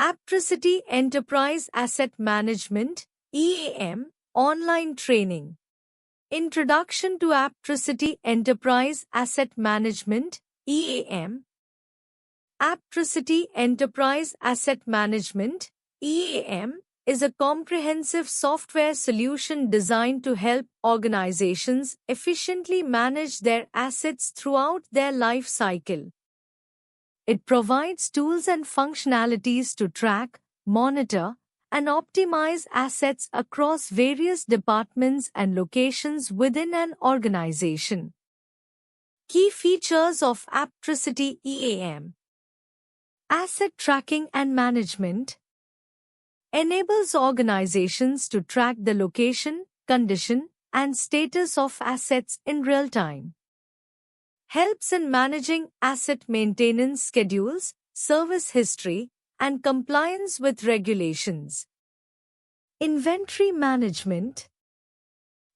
Aptricity Enterprise Asset Management (EAM) Online Training. Introduction to Aptricity Enterprise Asset Management (EAM). Aptricity Enterprise Asset Management (EAM) is a comprehensive software solution designed to help organizations efficiently manage their assets throughout their life cycle. It provides tools and functionalities to track, monitor, and optimize assets across various departments and locations within an organization. Key features of Aptricity EAM. Asset tracking and management enables organizations to track the location, condition, and status of assets in real time. Helps in managing asset maintenance schedules, service history, and compliance with regulations. Inventory management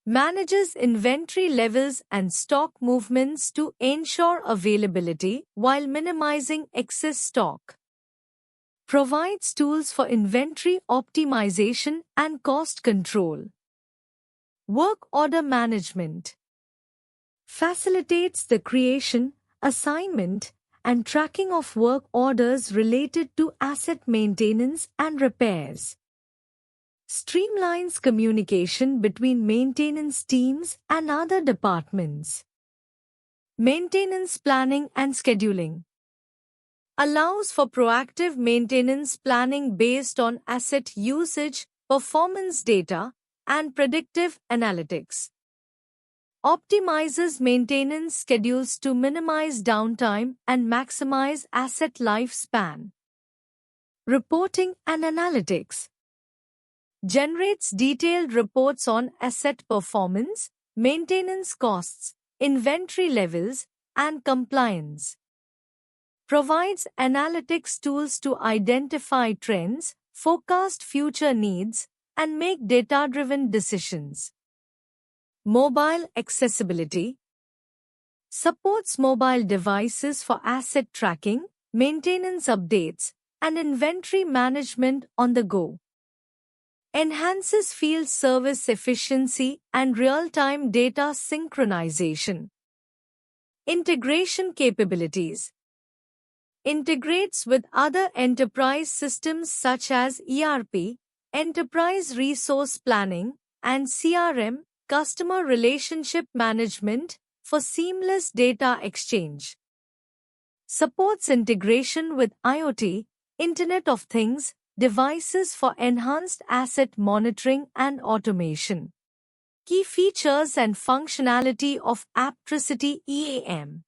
manages inventory levels and stock movements to ensure availability while minimizing excess stock. Provides tools for inventory optimization and cost control. Work order management facilitates the creation, assignment, and tracking of work orders related to asset maintenance and repairs. Streamlines communication between maintenance teams and other departments. Maintenance planning and scheduling allows for proactive maintenance planning based on asset usage, performance data, and predictive analytics. Optimizes maintenance schedules to minimize downtime and maximize asset lifespan. Reporting and analytics generates detailed reports on asset performance, maintenance costs, inventory levels, and compliance. Provides analytics tools to identify trends, forecast future needs, and make data-driven decisions. Mobile accessibility supports mobile devices for asset tracking, maintenance updates, and inventory management on the go. Enhances field service efficiency and real-time data synchronization. Integration capabilities integrates with other enterprise systems such as ERP, Enterprise Resource Planning, and CRM, Customer Relationship Management, for seamless data exchange. Supports integration with IoT, Internet of Things, devices for enhanced asset monitoring and automation. Key features and functionality of Aptricity EAM.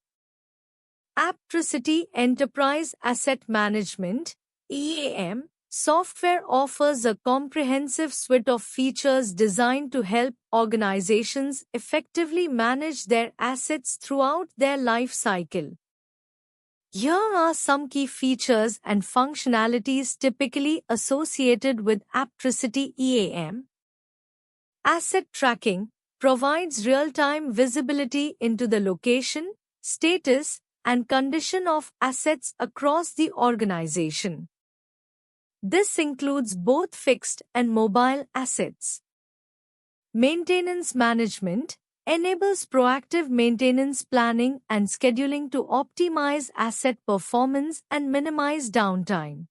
Aptricity Enterprise Asset Management (EAM) software offers a comprehensive suite of features designed to help organizations effectively manage their assets throughout their life cycle. Here are some key features and functionalities typically associated with Aptricity EAM. Asset tracking provides real-time visibility into the location, status, and condition of assets across the organization. This includes both fixed and mobile assets. Maintenance management enables proactive maintenance planning and scheduling to optimize asset performance and minimize downtime.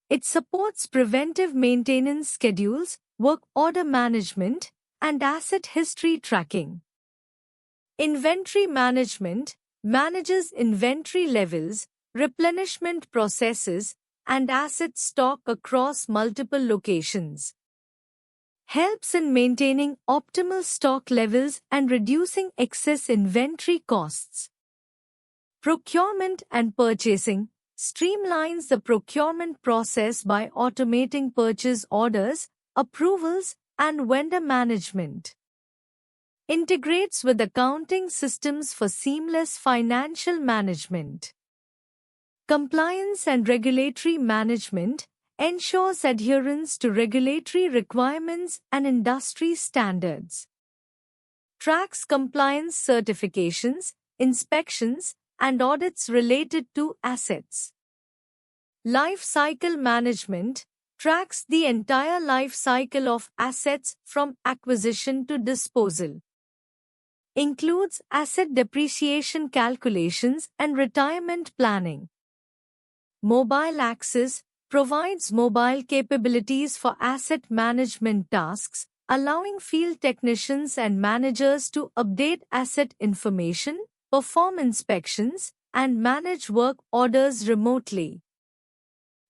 It supports preventive maintenance schedules, work order management, and asset history tracking. Inventory management manages inventory levels, replenishment processes, and asset stock across multiple locations. Helps in maintaining optimal stock levels and reducing excess inventory costs. Procurement and purchasing streamlines the procurement process by automating purchase orders, approvals, and vendor management. Integrates with accounting systems for seamless financial management. Compliance and regulatory management ensures adherence to regulatory requirements and industry standards. Tracks compliance certifications, inspections, and audits related to assets. Life cycle management tracks the entire life cycle of assets from acquisition to disposal. Includes asset depreciation calculations and retirement planning. Mobile Axis provides mobile capabilities for asset management tasks, allowing field technicians and managers to update asset information, perform inspections, and manage work orders remotely.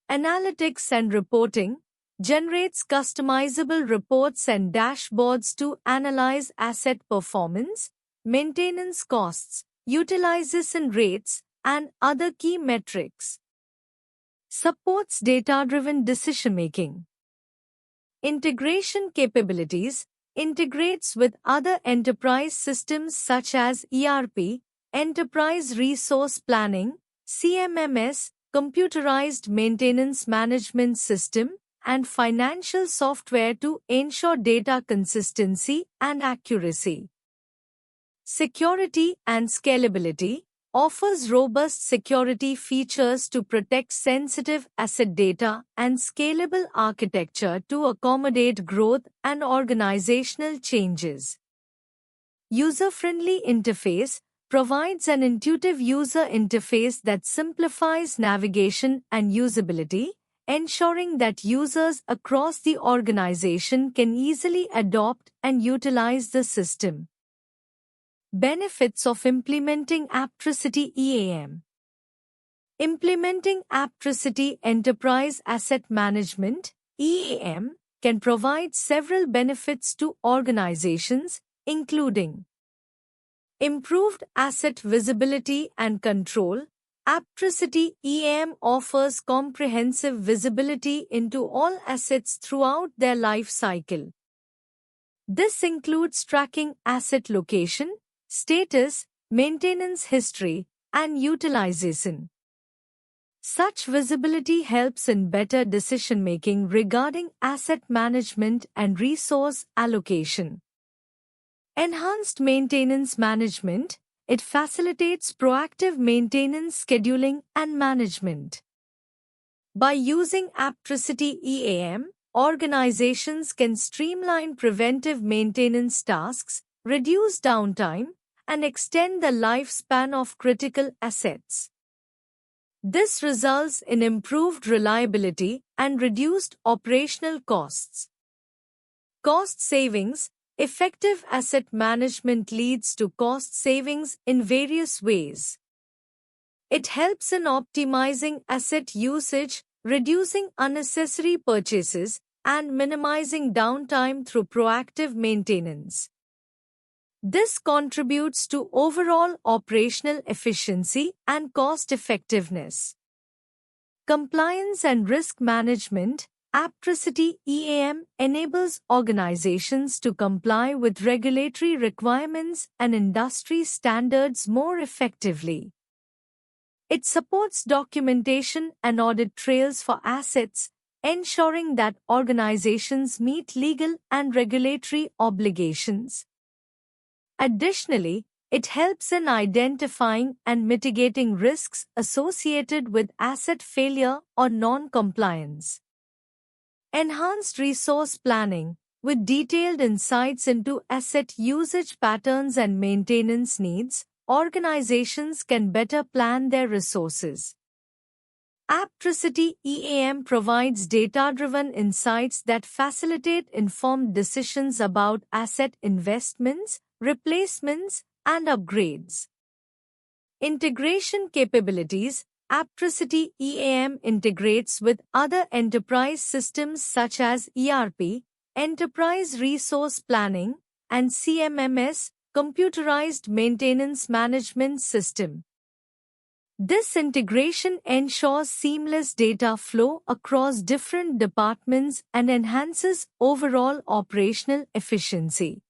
Analytics and Reporting generates customizable reports and dashboards to analyze asset performance, maintenance costs, utilization rates, and other key metrics. Supports data-driven decision-making. Integration capabilities integrates with other enterprise systems such as ERP, Enterprise Resource Planning, CMMS, Computerized Maintenance Management System, and financial software to ensure data consistency and accuracy. Security and Scalability offers robust security features to protect sensitive asset data and scalable architecture to accommodate growth and organizational changes. User-friendly interface provides an intuitive user interface that simplifies navigation and usability, ensuring that users across the organization can easily adopt and utilize the system. Benefits of implementing Aptricity EAM. Implementing Aptricity Enterprise Asset Management (EAM) can provide several benefits to organizations, including improved asset visibility and control. Aptricity EAM offers comprehensive visibility into all assets throughout their life cycle. This includes tracking asset location, status, maintenance history, and utilization. Such visibility helps in better decision-making regarding asset management and resource allocation. Enhanced maintenance management. It facilitates proactive maintenance scheduling and management. By using Aptricity EAM, organizations can streamline preventive maintenance tasks, reduce downtime, and extend the lifespan of critical assets. This results in improved reliability and reduced operational costs. Cost savings. Effective asset management leads to cost savings in various ways. It helps in optimizing asset usage, reducing unnecessary purchases, and minimizing downtime through proactive maintenance. This contributes to overall operational efficiency and cost-effectiveness. Compliance and risk management. Aptricity EAM enables organizations to comply with regulatory requirements and industry standards more effectively. It supports documentation and audit trails for assets, ensuring that organizations meet legal and regulatory obligations. Additionally, it helps in identifying and mitigating risks associated with asset failure or non-compliance. Enhanced resource planning. With detailed insights into asset usage patterns and maintenance needs, organizations can better plan their resources. Aptricity EAM provides data-driven insights that facilitate informed decisions about asset investments, replacements, and upgrades. Integration capabilities. Aptricity EAM integrates with other enterprise systems such as ERP, Enterprise Resource Planning, and CMMS, Computerized Maintenance Management System. This integration ensures seamless data flow across different departments and enhances overall operational efficiency.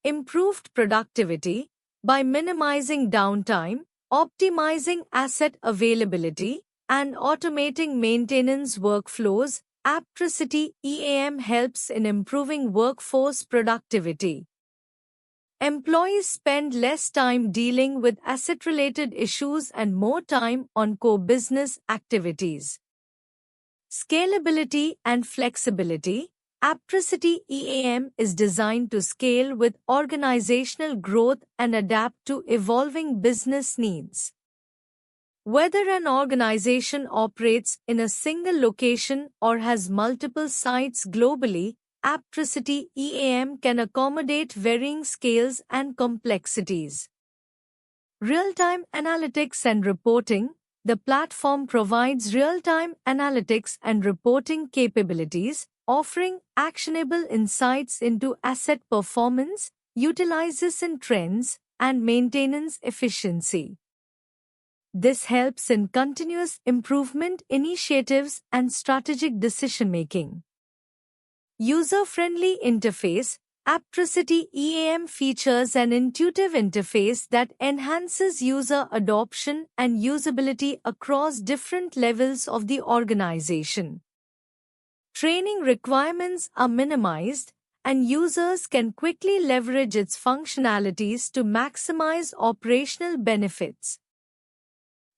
Improved productivity. By minimizing downtime, optimizing asset availability, and automating maintenance workflows, Aptricity EAM helps in improving workforce productivity. Employees spend less time dealing with asset-related issues and more time on core business activities. Scalability and flexibility. Aptricity EAM is designed to scale with organizational growth and adapt to evolving business needs. Whether an organization operates in a single location or has multiple sites globally, Aptricity EAM can accommodate varying scales and complexities. Real-time analytics and reporting. The platform provides real-time analytics and reporting capabilities, offering actionable insights into asset performance, utilization trends, and maintenance efficiency. This helps in continuous improvement initiatives and strategic decision-making. User-friendly interface. Aptricity EAM features an intuitive interface that enhances user adoption and usability across different levels of the organization. Training requirements are minimized, and users can quickly leverage its functionalities to maximize operational benefits.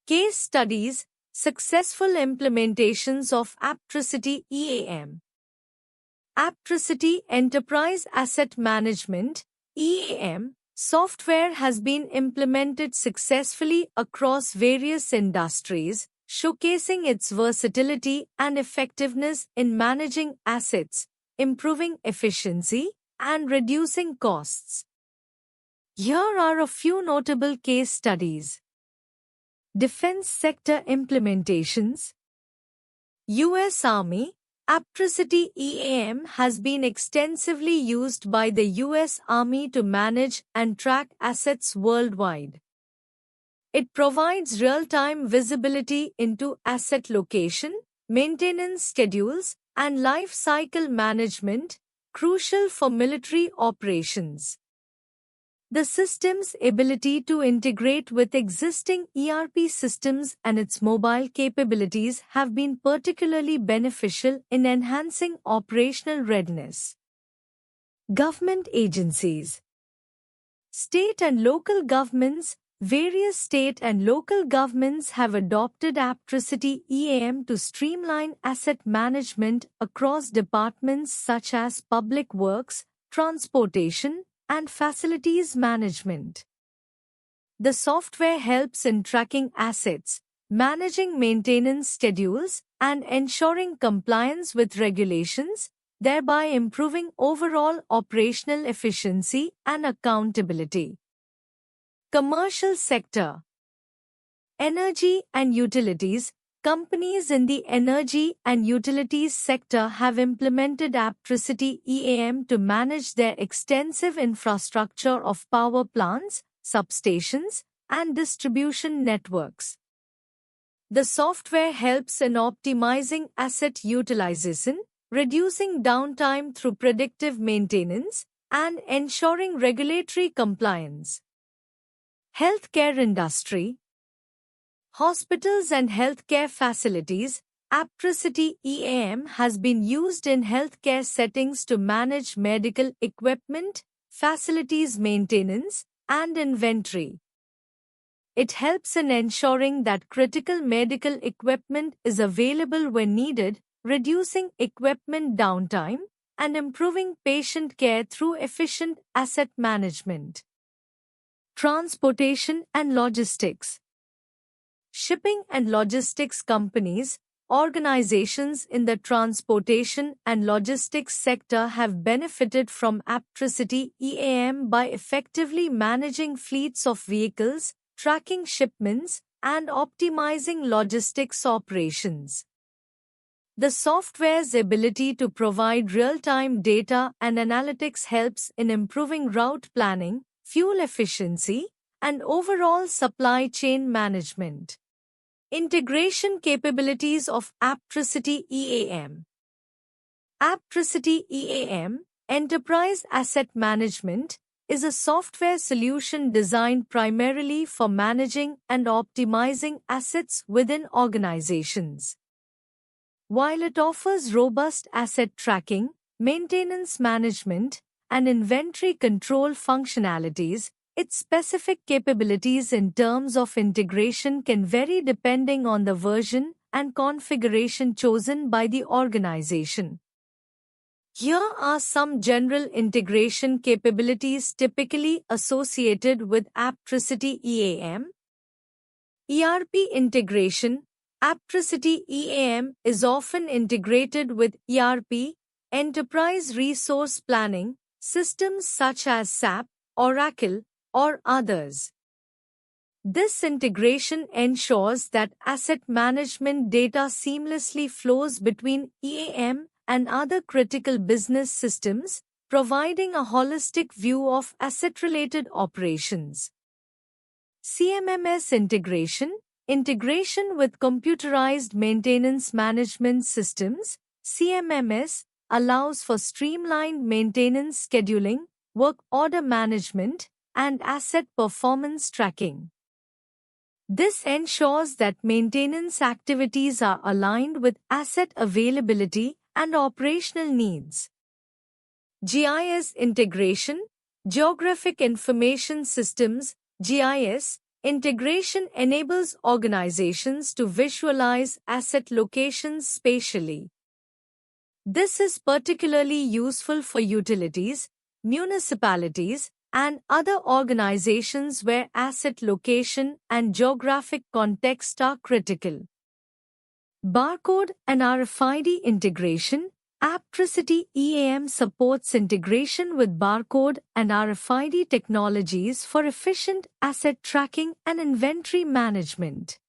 Case studies. Successful implementations of Aptricity EAM. Aptricity Enterprise Asset Management (EAM) software has been implemented successfully across various industries, showcasing its versatility and effectiveness in managing assets, improving efficiency, and reducing costs. Here are a few notable case studies. Defense sector implementations. U.S. Army. Aptricity EAM has been extensively used by the U.S. Army to manage and track assets worldwide. It provides real-time visibility into asset location, maintenance schedules, and life cycle management, crucial for military operations. The system's ability to integrate with existing ERP systems and its mobile capabilities have been particularly beneficial in enhancing operational readiness. Government agencies. State and local governments. Various state and local governments have adopted Aptricity EAM to streamline asset management across departments such as public works, transportation, and facilities management. The software helps in tracking assets, managing maintenance schedules, and ensuring compliance with regulations, thereby improving overall operational efficiency and accountability. Commercial sector. Energy and utilities. Companies in the energy and utilities sector have implemented Aptricity EAM to manage their extensive infrastructure of power plants, substations, and distribution networks. The software helps in optimizing asset utilization, reducing downtime through predictive maintenance, and ensuring regulatory compliance. Healthcare industry. Hospitals and healthcare facilities. Aptricity EAM has been used in healthcare settings to manage medical equipment, facilities maintenance, and inventory. It helps in ensuring that critical medical equipment is available when needed, reducing equipment downtime, and improving patient care through efficient asset management. Transportation and logistics. Shipping and logistics companies. Organizations in the transportation and logistics sector have benefited from Aptricity EAM by effectively managing fleets of vehicles, tracking shipments, and optimizing logistics operations. The software's ability to provide real-time data and analytics helps in improving route planning, fuel efficiency, and overall supply chain management. Integration capabilities of Aptricity EAM. Aptricity EAM, Enterprise Asset Management, is a software solution designed primarily for managing and optimizing assets within organizations. While it offers robust asset tracking, maintenance management, and inventory control functionalities, its specific capabilities in terms of integration can vary depending on the version and configuration chosen by the organization. Here are some general integration capabilities typically associated with Aptricity EAM. ERP integration. Aptricity EAM is often integrated with ERP, enterprise resource planning, systems such as SAP, Oracle, or others. This integration ensures that asset management data seamlessly flows between EAM and other critical business systems, providing a holistic view of asset-related operations. CMMS integration. Integration with computerized maintenance management systems, CMMS, allows for streamlined maintenance scheduling, work order management, and asset performance tracking. This ensures that maintenance activities are aligned with asset availability and operational needs. GIS integration. Geographic Information Systems (GIS) integration enables organizations to visualize asset locations spatially. This is particularly useful for utilities, municipalities, and other organizations where asset location and geographic context are critical. Barcode and RFID integration. Aptricity EAM supports integration with barcode and RFID technologies for efficient asset tracking and inventory management.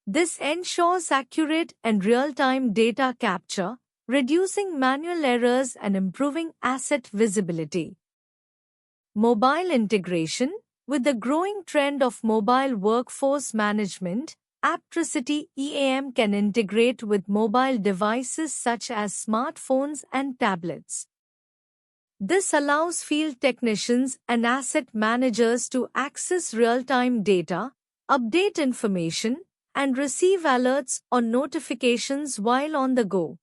This ensures accurate and real-time data capture, reducing manual errors and improving asset visibility. Mobile integration. With the growing trend of mobile workforce management, Aptricity EAM can integrate with mobile devices such as smartphones and tablets. This allows field technicians and asset managers to access real-time data, update information, and receive alerts or notifications while on the go.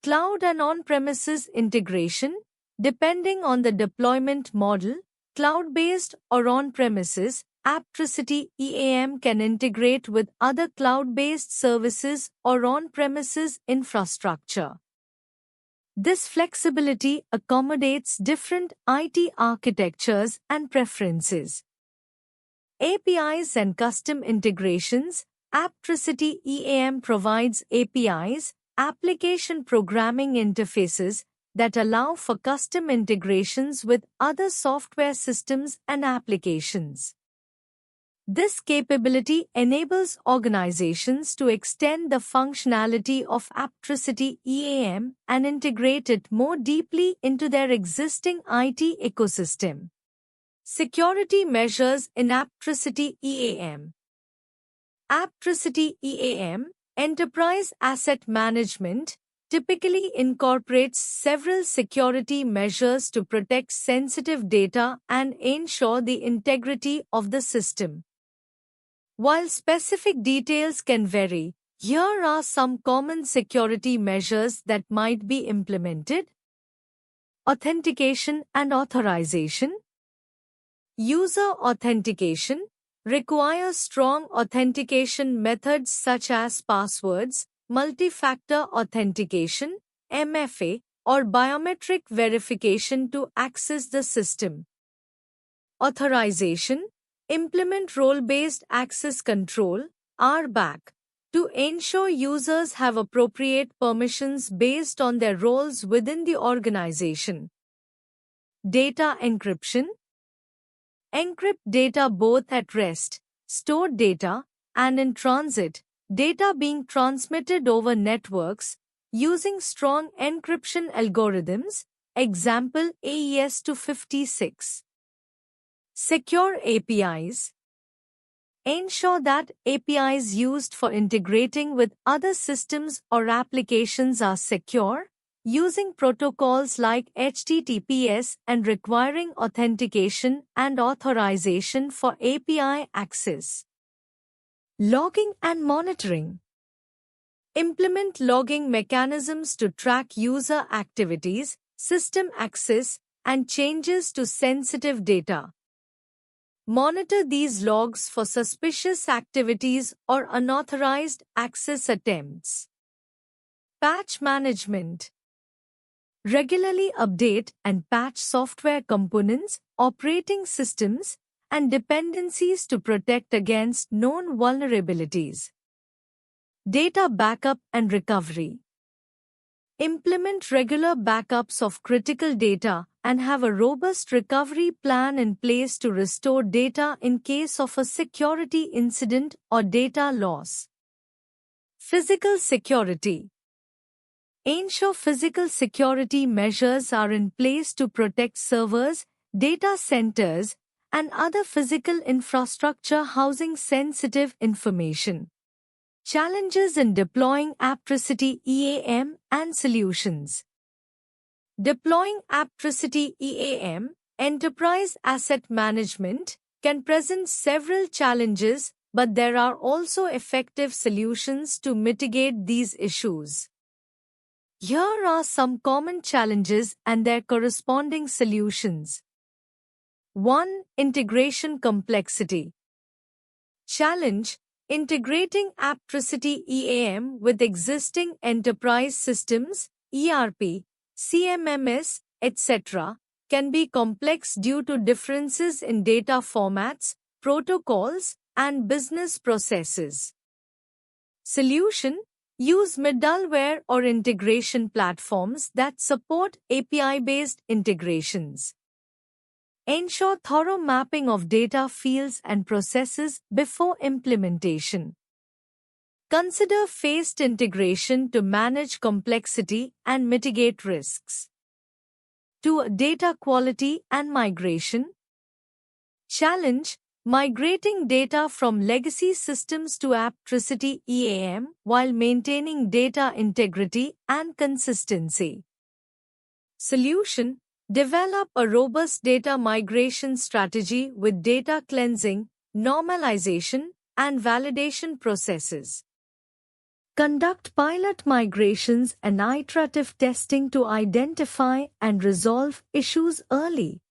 Cloud and on-premises integration. Depending on the deployment model, cloud-based or on-premises, Aptricity EAM can integrate with other cloud-based services or on-premises infrastructure. This flexibility accommodates different IT architectures and preferences. APIs and custom integrations. Aptricity EAM provides APIs, application programming interfaces, that allow for custom integrations with other software systems and applications. This capability enables organizations to extend the functionality of Aptricity EAM and integrate it more deeply into their existing IT ecosystem. Security measures in Aptricity EAM. Aptricity EAM, Enterprise Asset Management, typically incorporates several security measures to protect sensitive data and ensure the integrity of the system. While specific details can vary, here are some common security measures that might be implemented. Authentication and authorization. User authentication requires strong authentication methods such as passwords, multi-factor authentication, MFA, or biometric verification to access the system. Authorization. Implement role-based access control, RBAC, to ensure users have appropriate permissions based on their roles within the organization. Data encryption. Encrypt data both at rest, stored data, and in transit, data being transmitted over networks, using strong encryption algorithms, example AES-256. Secure APIs. Ensure that APIs used for integrating with other systems or applications are secure, using protocols like HTTPS and requiring authentication and authorization for API access. Logging and monitoring. Implement logging mechanisms to track user activities, system access, and changes to sensitive data. Monitor these logs for suspicious activities or unauthorized access attempts. Patch management. Regularly update and patch software components, operating systems, and dependencies to protect against known vulnerabilities. Data backup and recovery. Implement regular backups of critical data and have a robust recovery plan in place to restore data in case of a security incident or data loss. Physical security. Ensure physical security measures are in place to protect servers, data centers, and other physical infrastructure housing sensitive information. Challenges in deploying Aptricity EAM and solutions. Deploying Aptricity EAM, Enterprise Asset Management, can present several challenges, but there are also effective solutions to mitigate these issues. Here are some common challenges and their corresponding solutions. 1. Integration complexity. Challenge: integrating Aptricity EAM with existing enterprise systems, ERP, CMMS, etc., can be complex due to differences in data formats, protocols, and business processes. Solution: use middleware or integration platforms that support API-based integrations. Ensure thorough mapping of data fields and processes before implementation. Consider phased integration to manage complexity and mitigate risks. 2. Data quality and migration. Challenge: migrating data from legacy systems to Aptricity EAM while maintaining data integrity and consistency. Solution: develop a robust data migration strategy with data cleansing, normalization, and validation processes. Conduct pilot migrations and iterative testing to identify and resolve issues early.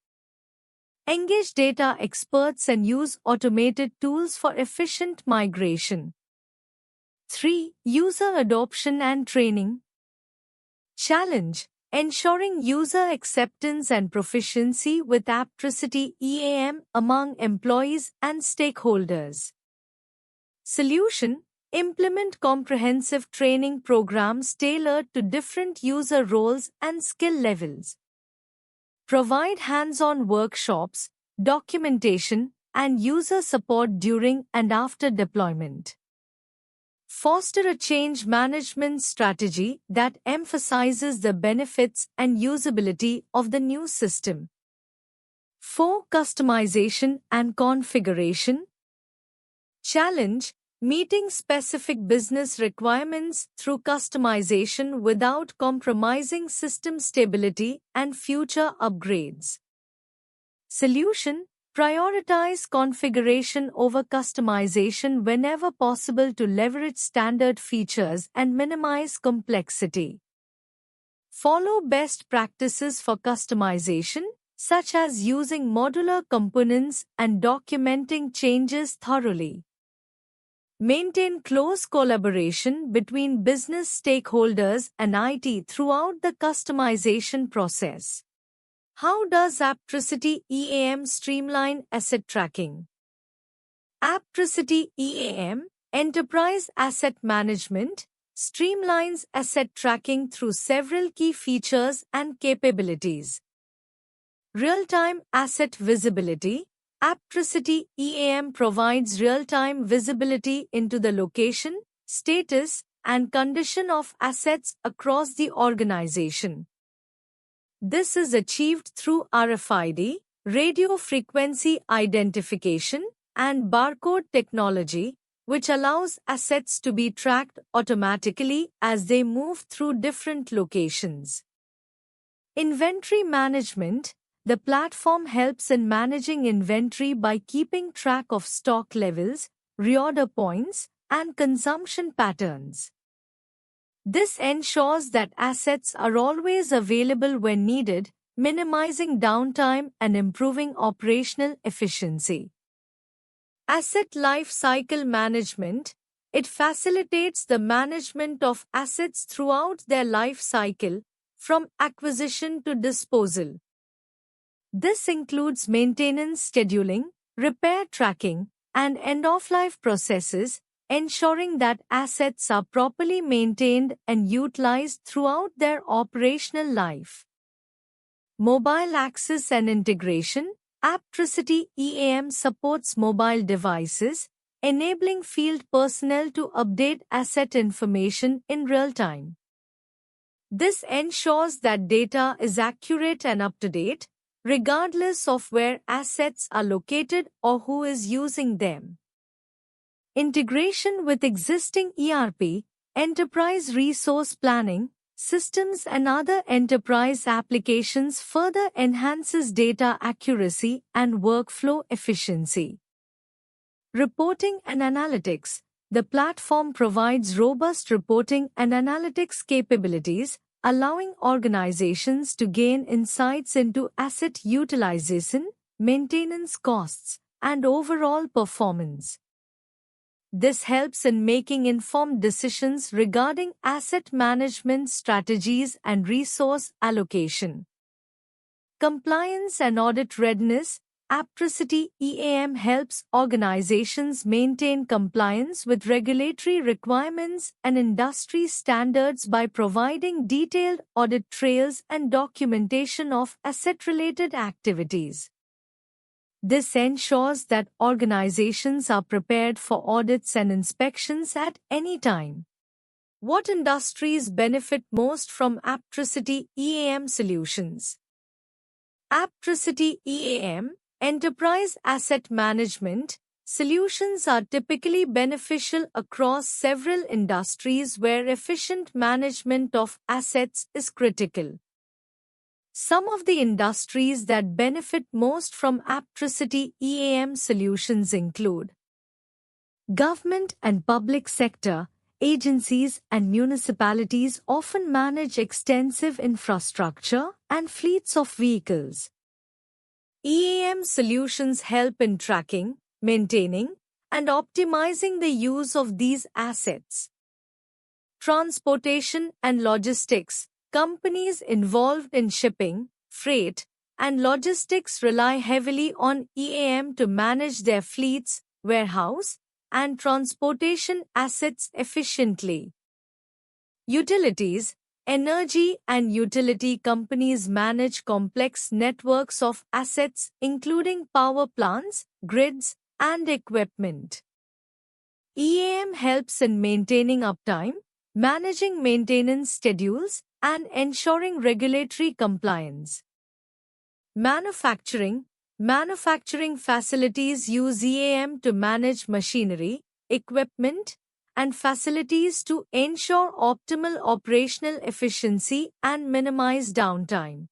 Engage data experts and use automated tools for efficient migration. 3. User adoption and training. Challenge: ensuring user acceptance and proficiency with Aptricity EAM among employees and stakeholders. Solution: implement comprehensive training programs tailored to different user roles and skill levels. Provide hands-on workshops, documentation, and user support during and after deployment. Foster a change management strategy that emphasizes the benefits and usability of the new system. 4. Customization and configuration. Challenge: meeting specific business requirements through customization without compromising system stability and future upgrades. Solution: prioritize configuration over customization whenever possible to leverage standard features and minimize complexity. Follow best practices for customization, such as using modular components and documenting changes thoroughly. Maintain close collaboration between business stakeholders and IT throughout the customization process. How does Aptricity EAM streamline asset tracking? Aptricity EAM, Enterprise Asset Management, streamlines asset tracking through several key features and capabilities. Real-time asset visibility. Aptricity EAM provides real-time visibility into the location, status, and condition of assets across the organization. This is achieved through RFID, radio frequency identification, and barcode technology, which allows assets to be tracked automatically as they move through different locations. Inventory management. The platform helps in managing inventory by keeping track of stock levels, reorder points, and consumption patterns. This ensures that assets are always available when needed, minimizing downtime and improving operational efficiency. Asset life cycle management. It facilitates the management of assets throughout their life cycle, from acquisition to disposal. This includes maintenance scheduling, repair tracking, and end-of-life processes, ensuring that assets are properly maintained and utilized throughout their operational life. Mobile access and integration. Aptricity EAM supports mobile devices, enabling field personnel to update asset information in real time. This ensures that data is accurate and up-to-date, regardless of where assets are located or who is using them. Integration with existing ERP, enterprise resource planning, systems and other enterprise applications further enhances data accuracy and workflow efficiency. Reporting and analytics. The platform provides robust reporting and analytics capabilities, allowing organizations to gain insights into asset utilization, maintenance costs, and overall performance. This helps in making informed decisions regarding asset management strategies and resource allocation. Compliance and audit readiness. Aptricity EAM helps organizations maintain compliance with regulatory requirements and industry standards by providing detailed audit trails and documentation of asset-related activities. This ensures that organizations are prepared for audits and inspections at any time. What industries benefit most from Aptricity EAM solutions? Aptricity EAM, Enterprise Asset Management, solutions are typically beneficial across several industries where efficient management of assets is critical. Some of the industries that benefit most from Aptricity EAM solutions include government and public sector. Agencies and municipalities often manage extensive infrastructure and fleets of vehicles. EAM solutions help in tracking, maintaining, and optimizing the use of these assets. Transportation and logistics. Companies involved in shipping, freight, and logistics rely heavily on EAM to manage their fleets, warehouse, and transportation assets efficiently. Utilities. Energy and utility companies manage complex networks of assets including power plants, grids, and equipment. EAM helps in maintaining uptime, managing maintenance schedules, and ensuring regulatory compliance. Manufacturing. Manufacturing facilities use EAM to manage machinery, equipment, and facilities to ensure optimal operational efficiency and minimize downtime.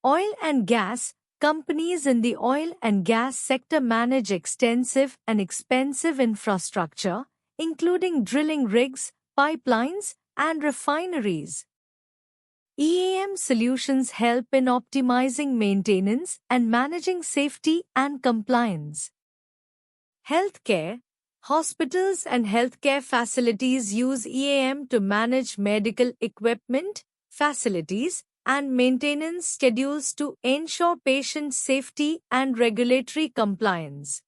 Oil and gas. Companies in the oil and gas sector manage extensive and expensive infrastructure, including drilling rigs, pipelines, and refineries. EAM solutions help in optimizing maintenance and managing safety and compliance. Healthcare. Hospitals and healthcare facilities use EAM to manage medical equipment, facilities, and maintenance schedules to ensure patient safety and regulatory compliance.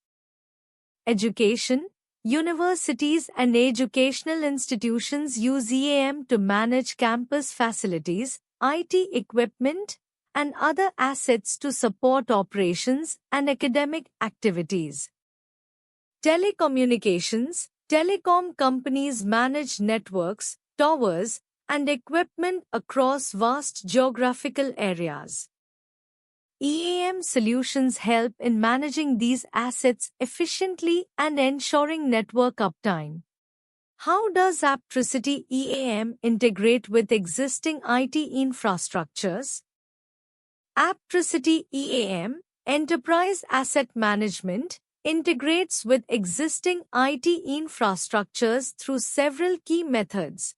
Education. Universities and educational institutions use EAM to manage campus facilities, IT equipment, and other assets to support operations and academic activities. Telecommunications. Telecom companies manage networks, towers, and equipment across vast geographical areas. EAM solutions help in managing these assets efficiently and ensuring network uptime. How does Aptricity EAM integrate with existing IT infrastructures? Aptricity EAM, Enterprise Asset Management, integrates with existing IT infrastructures through several key methods.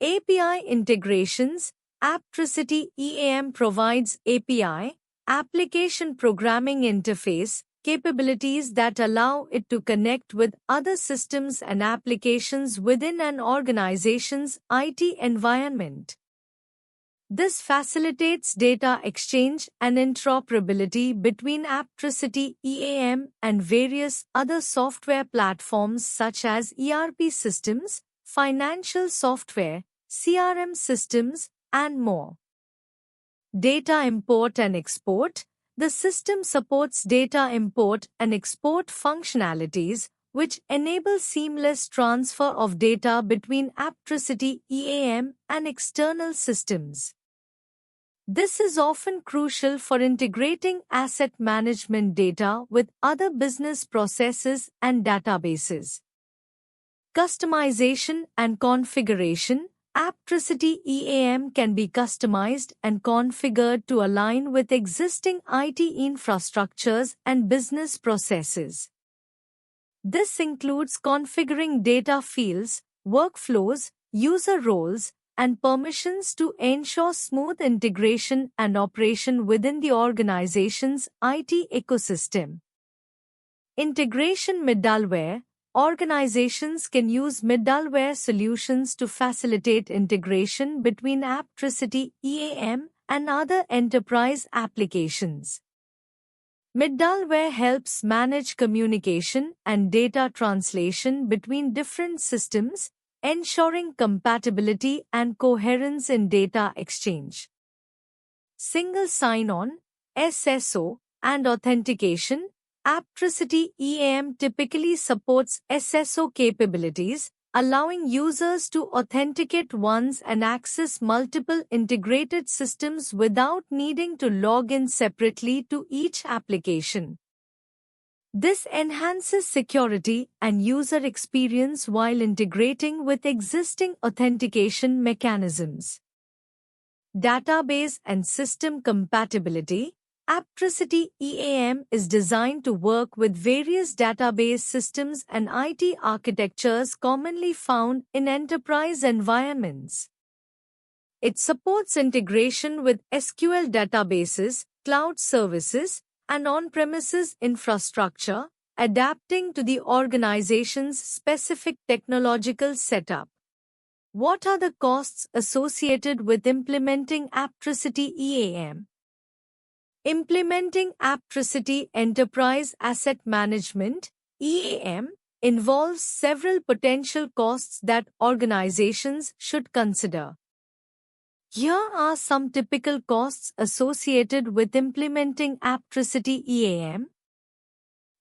API integrations. Aptricity EAM provides API, application programming interface, capabilities that allow it to connect with other systems and applications within an organization's IT environment. This facilitates data exchange and interoperability between Aptricity EAM and various other software platforms such as ERP systems, financial software, CRM systems, and more. Data import and export. The system supports data import and export functionalities, which enable seamless transfer of data between Aptricity EAM and external systems. This is often crucial for integrating asset management data with other business processes and databases. Customization and configuration. Aptricity EAM can be customized and configured to align with existing IT infrastructures and business processes. This includes configuring data fields, workflows, user roles, and permissions to ensure smooth integration and operation within the organization's IT ecosystem. Integration middleware. Organizations can use middleware solutions to facilitate integration between Aptricity EAM and other enterprise applications. Middleware helps manage communication and data translation between different systems, ensuring compatibility and coherence in data exchange. Single sign-on, SSO, and authentication. Aptricity EAM typically supports SSO capabilities, allowing users to authenticate once and access multiple integrated systems without needing to log in separately to each application. This enhances security and user experience while integrating with existing authentication mechanisms. Database and system compatibility. Aptricity EAM is designed to work with various database systems and IT architectures commonly found in enterprise environments. It supports integration with SQL databases, cloud services, and on-premises infrastructure, adapting to the organization's specific technological setup. What are the costs associated with implementing Aptricity EAM? Implementing Aptricity Enterprise Asset Management (EAM) involves several potential costs that organizations should consider. Here are some typical costs associated with implementing Aptricity EAM.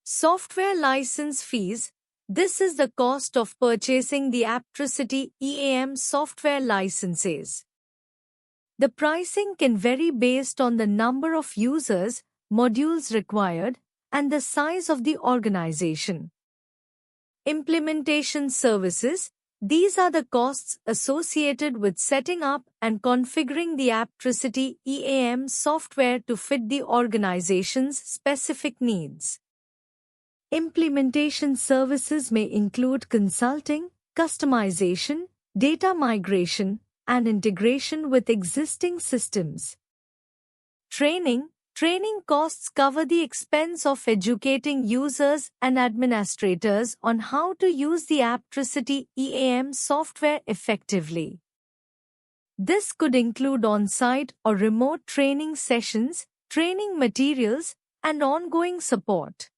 Software license fees. This is the cost of purchasing the Aptricity EAM software licenses. The pricing can vary based on the number of users, modules required, and the size of the organization. Implementation services. These are the costs associated with setting up and configuring the Aptricity EAM software to fit the organization's specific needs. Implementation services may include consulting, customization, data migration, and integration with existing systems. Training costs cover the expense of educating users and administrators on how to use the Aptricity EAM software effectively. This could include on-site or remote training sessions, training materials, and ongoing support.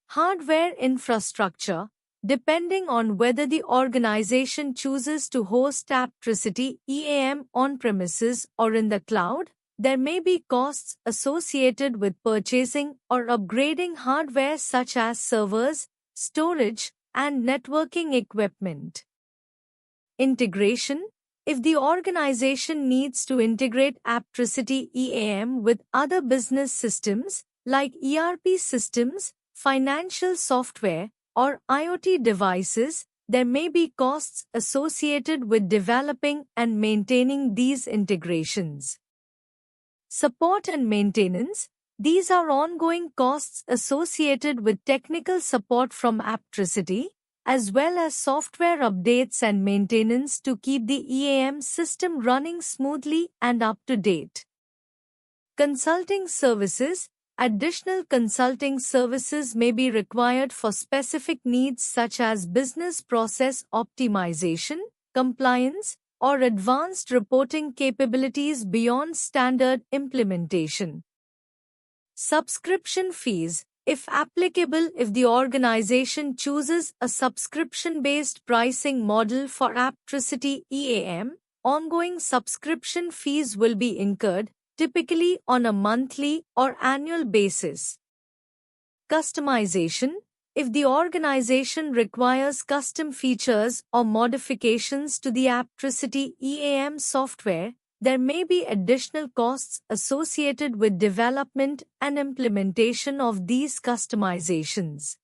Hardware infrastructure. Depending on whether the organization chooses to host Aptricity EAM on-premises or in the cloud, there may be costs associated with purchasing or upgrading hardware such as servers, storage, and networking equipment. Integration. If the organization needs to integrate Aptricity EAM with other business systems, like ERP systems, financial software, or IoT devices, there may be costs associated with developing and maintaining these integrations. Support and maintenance. These are ongoing costs associated with technical support from Aptricity, as well as software updates and maintenance to keep the EAM system running smoothly and up to date. Consulting services. Additional consulting services may be required for specific needs such as business process optimization, compliance, or advanced reporting capabilities beyond standard implementation. Subscription fees. If applicable, if the organization chooses a subscription-based pricing model for Apptricity EAM, ongoing subscription fees will be incurred, typically on a monthly or annual basis. Customization. If the organization requires custom features or modifications to the Apptricity EAM software, there may be additional costs associated with development and implementation of these customizations.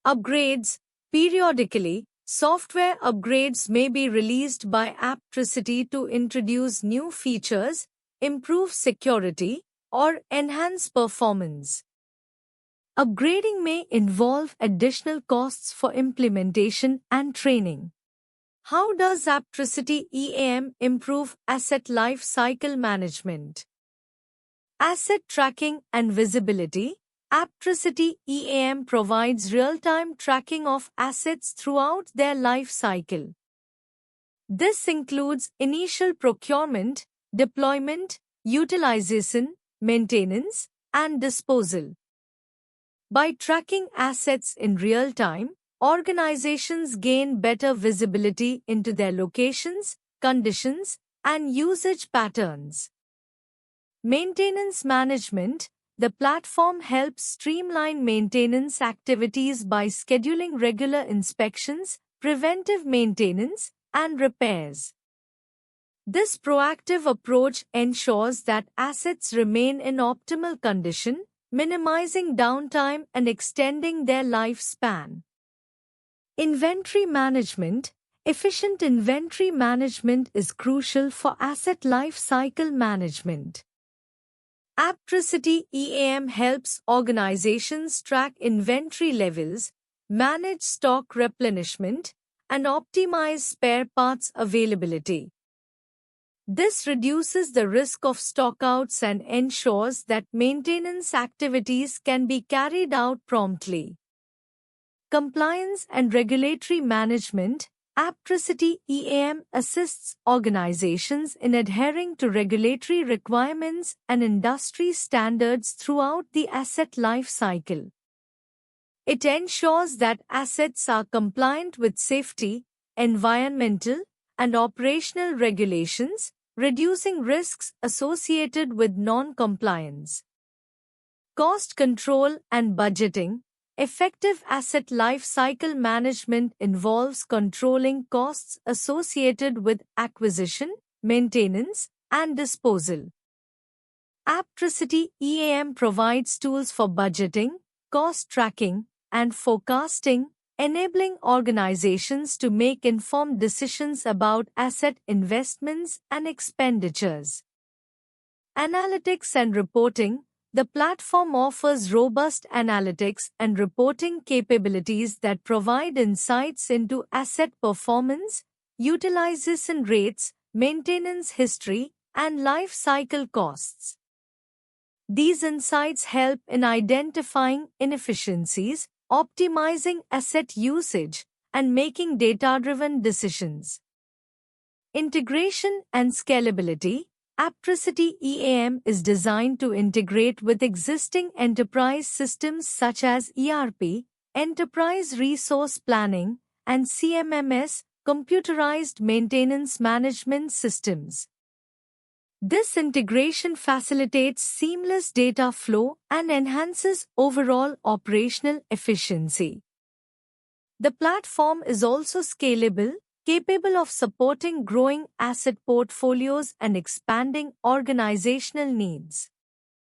Upgrades. Periodically, software upgrades may be released by Apptricity to introduce new features, improve security, or enhance performance. Upgrading may involve additional costs for implementation and training. How does Apptricity EAM improve asset life cycle management? Asset tracking and visibility. Apptricity EAM provides real-time tracking of assets throughout their life cycle. This includes initial procurement, deployment, utilization, maintenance, and disposal. By tracking assets in real time, organizations gain better visibility into their locations, conditions, and usage patterns. Maintenance management. The platform helps streamline maintenance activities by scheduling regular inspections, preventive maintenance, and repairs. This proactive approach ensures that assets remain in optimal condition, minimizing downtime and extending their lifespan. Inventory management. Efficient inventory management is crucial for asset life cycle management. Apptricity EAM helps organizations track inventory levels, manage stock replenishment, and optimize spare parts availability. This reduces the risk of stockouts and ensures that maintenance activities can be carried out promptly. Compliance and regulatory management. Apptricity EAM assists organizations in adhering to regulatory requirements and industry standards throughout the asset life cycle. It ensures that assets are compliant with safety, environmental, and operational regulations, reducing risks associated with non-compliance. Cost control and budgeting. Effective asset life cycle management involves controlling costs associated with acquisition, maintenance, and disposal. Apptricity EAM provides tools for budgeting, cost tracking, and forecasting, enabling organizations to make informed decisions about asset investments and expenditures. Analytics and reporting. The platform offers robust analytics and reporting capabilities that provide insights into asset performance, utilization rates, maintenance history, and life cycle costs. These insights help in identifying inefficiencies, optimizing asset usage, and making data-driven decisions. Integration and scalability. Apptricity EAM is designed to integrate with existing enterprise systems such as ERP, Enterprise Resource Planning, and CMMS, Computerized Maintenance Management Systems. This integration facilitates seamless data flow and enhances overall operational efficiency. The platform is also scalable, capable of supporting growing asset portfolios and expanding organizational needs.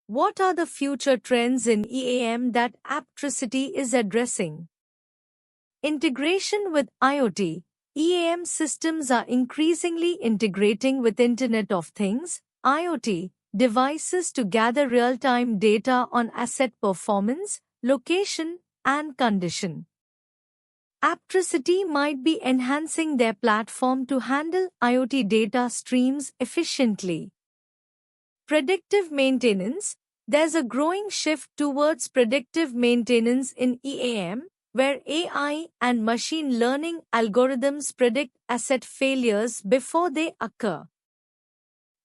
What are the future trends in EAM that Apptricity is addressing? Integration with IoT. EAM systems are increasingly integrating with Internet of Things, IoT, devices to gather real-time data on asset performance, location, and condition. Aptricity might be enhancing their platform to handle IoT data streams efficiently. Predictive maintenance. There's a growing shift towards predictive maintenance in EAM, where AI and machine learning algorithms predict asset failures before they occur.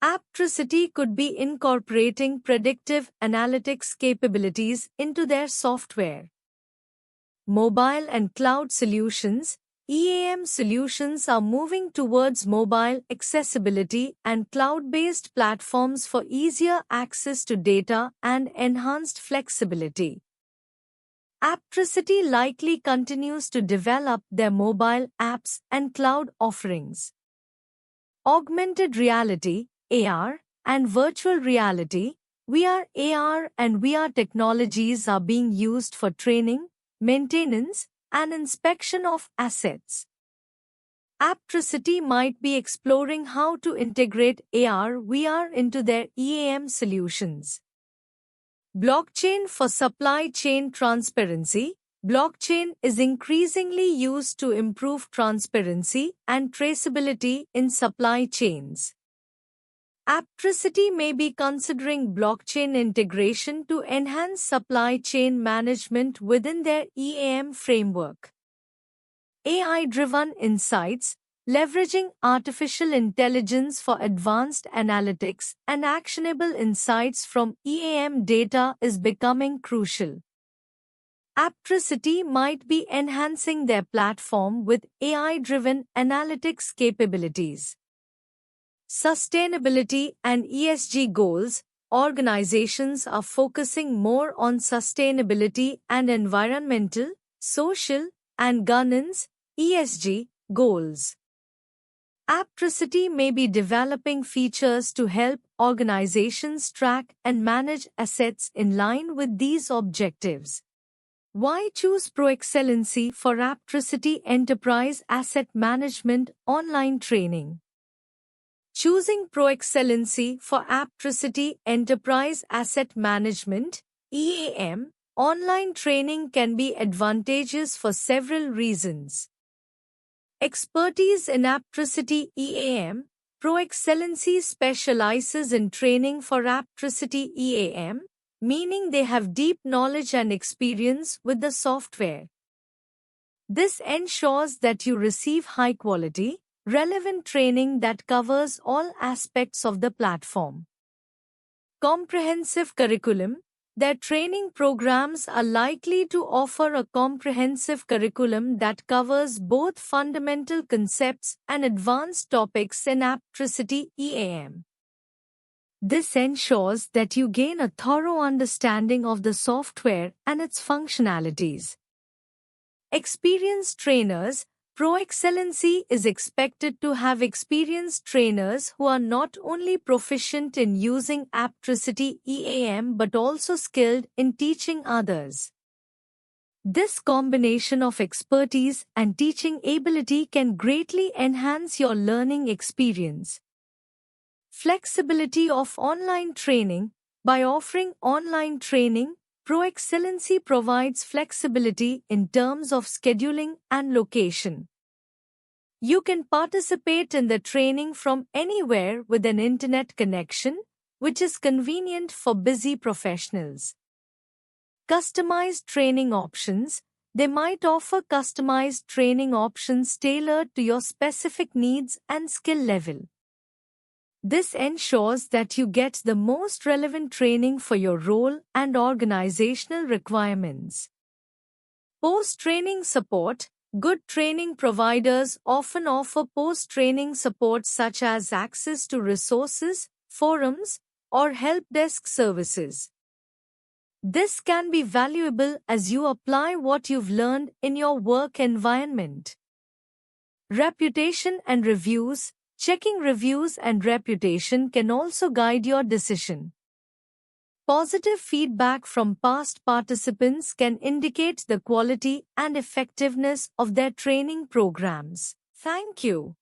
Aptricity could be incorporating predictive analytics capabilities into their software. Mobile and cloud solutions. EAM solutions are moving towards mobile accessibility and cloud-based platforms for easier access to data and enhanced flexibility. Aptricity likely continues to develop their mobile apps and cloud offerings. Augmented reality, AR, and virtual reality, VR, AR, and VR technologies are being used for training, maintenance, and inspection of assets. Aptricity might be exploring how to integrate AR, VR into their EAM solutions. Blockchain for supply chain transparency. Blockchain is increasingly used to improve transparency and traceability in supply chains. Aptricity may be considering blockchain integration to enhance supply chain management within their EAM framework. AI-driven insights, leveraging artificial intelligence for advanced analytics and actionable insights from EAM data is becoming crucial. Aptricity might be enhancing their platform with AI-driven analytics capabilities. Sustainability and ESG goals. Organizations are focusing more on sustainability and environmental, social, and governance (ESG) goals. Aptricity may be developing features to help organizations track and manage assets in line with these objectives. Why choose ProExcellency for Aptricity Enterprise Asset Management online training? Choosing ProExcellency for Aptricity Enterprise Asset Management (EAM) online training can be advantageous for several reasons. Expertise in Aptricity EAM. ProExcellency specializes in training for Aptricity EAM, meaning they have deep knowledge and experience with the software. This ensures that you receive high-quality, relevant training that covers all aspects of the platform. Comprehensive curriculum. Their training programs are likely to offer a comprehensive curriculum that covers both fundamental concepts and advanced topics in Aptricity EAM. This ensures that you gain a thorough understanding of the software and its functionalities. Experienced trainers. ProExcellency is expected to have experienced trainers who are not only proficient in using Aptricity EAM but also skilled in teaching others. This combination of expertise and teaching ability can greatly enhance your learning experience. Flexibility of online training. By offering online training, ProExcellency provides flexibility in terms of scheduling and location. You can participate in the training from anywhere with an internet connection, which is convenient for busy professionals. Customized training options. They might offer customized training options tailored to your specific needs and skill level. This ensures that you get the most relevant training for your role and organizational requirements. Post-training support. Good training providers often offer post-training support such as access to resources, forums, or help desk services. This can be valuable as you apply what you've learned in your work environment. Reputation and reviews. Checking reviews and reputation can also guide your decision. Positive feedback from past participants can indicate the quality and effectiveness of their training programs. Thank you.